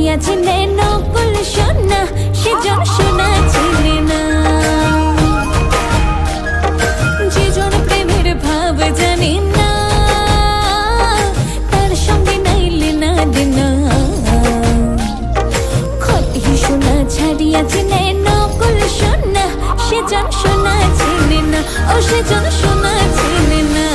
ছাড়িয়া চিনে নকল সোনা সেজন সোনা চিনে না যেজন প্রেমের ভাব জানি না তার সঙ্গে নাইলে না দিনা খতি সোনা ছাড়িয়া চিনে নকল সোনা সেজন সোনা চিনে না ও সেজন সোনা চিনে না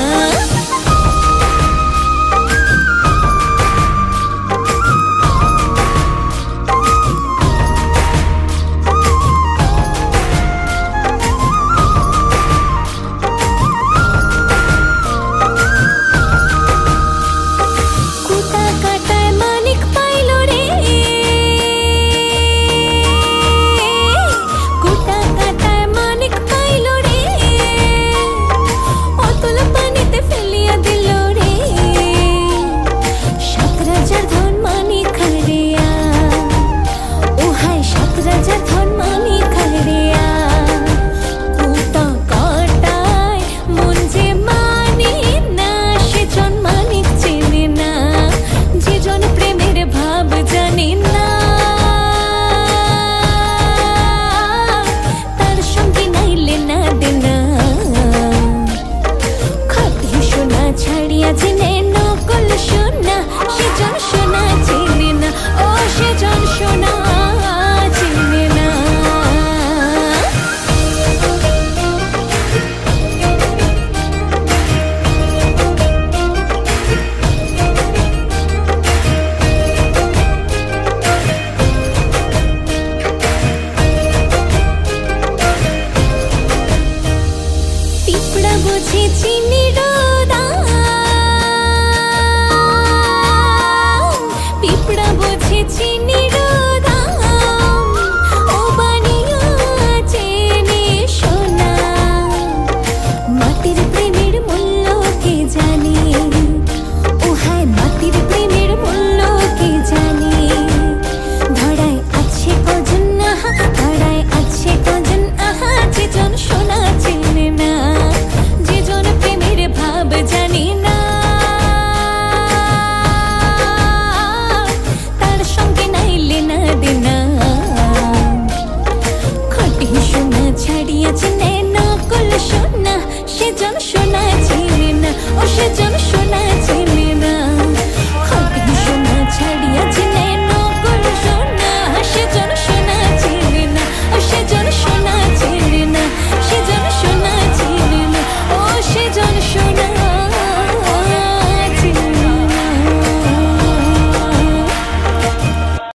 সেজন সোনা চিনে না ও সেজন সোনা